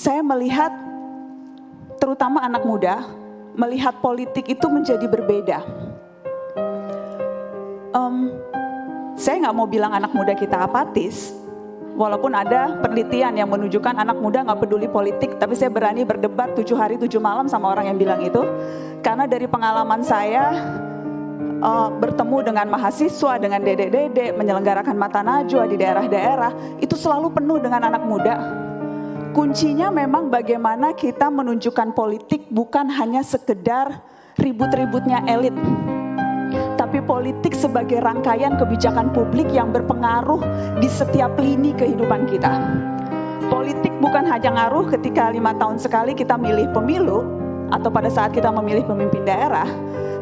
saya melihat terutama anak muda melihat politik itu menjadi berbeda. Saya nggak mau bilang anak muda kita apatis, walaupun ada penelitian yang menunjukkan anak muda nggak peduli politik, tapi saya berani berdebat 7 hari 7 malam sama orang yang bilang itu, karena dari pengalaman saya bertemu dengan mahasiswa, dengan dedek-dedek, menyelenggarakan mata najwa di daerah-daerah, itu selalu penuh dengan anak muda. Kuncinya memang bagaimana kita menunjukkan politik bukan hanya sekedar ribut-ributnya elit, tapi politik sebagai rangkaian kebijakan publik yang berpengaruh di setiap lini kehidupan kita. Politik bukan hanya ngaruh ketika 5 tahun sekali kita milih pemilu, atau pada saat kita memilih pemimpin daerah,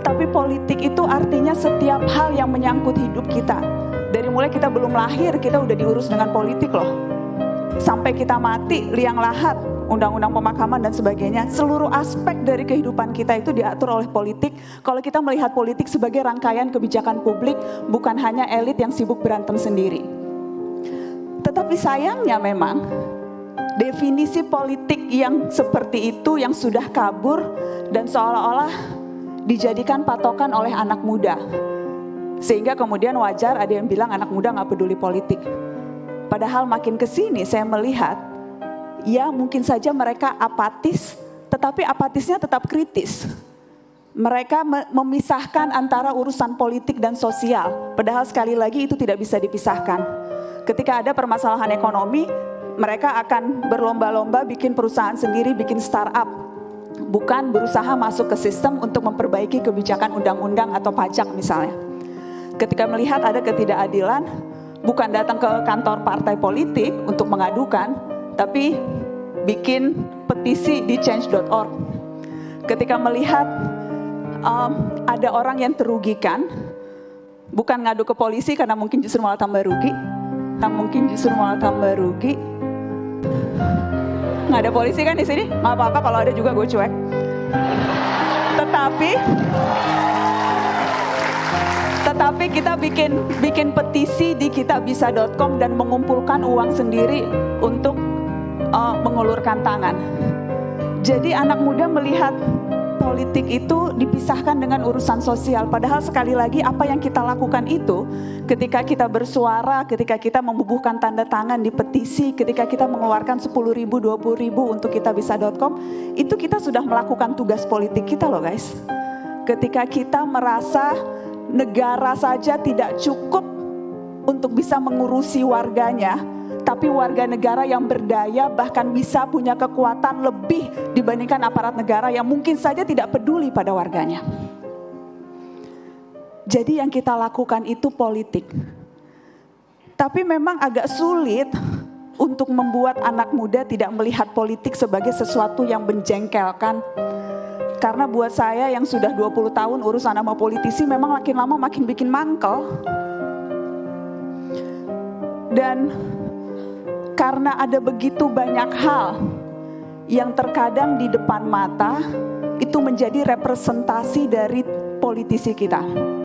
tapi politik itu artinya setiap hal yang menyangkut hidup kita. Dari mulai kita belum lahir, kita udah diurus dengan politik loh. Sampai kita mati, liang lahat, undang-undang pemakaman dan sebagainya, seluruh aspek dari kehidupan kita itu diatur oleh politik. Kalau kita melihat politik sebagai rangkaian kebijakan publik, bukan hanya elit yang sibuk berantem sendiri. Tetapi sayangnya memang, definisi politik yang seperti itu yang sudah kabur dan seolah-olah dijadikan patokan oleh anak muda. Sehingga kemudian wajar ada yang bilang anak muda gak peduli politik. Padahal makin kesini saya melihat, ya mungkin saja mereka apatis, tetapi apatisnya tetap kritis. Mereka memisahkan antara urusan politik dan sosial, padahal sekali lagi itu tidak bisa dipisahkan. Ketika ada permasalahan ekonomi, mereka akan berlomba-lomba bikin perusahaan sendiri, bikin startup. Bukan berusaha masuk ke sistem untuk memperbaiki kebijakan undang-undang atau pajak misalnya. Ketika melihat ada ketidakadilan, bukan datang ke kantor partai politik untuk mengadukan, tapi bikin petisi di change.org. Ketika melihat ada orang yang terugikan, bukan ngadu ke polisi karena mungkin justru malah tambah rugi, nggak ada polisi kan di sini, nggak apa-apa kalau ada juga gue cuek. Tetapi kita bikin petisi di kitabisa.com dan mengumpulkan uang sendiri untuk mengulurkan tangan. Jadi anak muda melihat politik itu dipisahkan dengan urusan sosial. Padahal sekali lagi apa yang kita lakukan itu ketika kita bersuara, ketika kita membubuhkan tanda tangan di petisi, ketika kita mengeluarkan 10.000, 20.000 untuk kitabisa.com, itu kita sudah melakukan tugas politik kita loh guys. Ketika kita merasa negara saja tidak cukup untuk bisa mengurusi warganya, tapi warga negara yang berdaya bahkan bisa punya kekuatan lebih dibandingkan aparat negara yang mungkin saja tidak peduli pada warganya. Jadi yang kita lakukan itu politik. Tapi memang agak sulit untuk membuat anak muda tidak melihat politik sebagai sesuatu yang menjengkelkan. Karena buat saya yang sudah 20 tahun urusan sama politisi memang makin lama makin bikin mangkel. Dan karena ada begitu banyak hal yang terkadang di depan mata itu menjadi representasi dari politisi kita.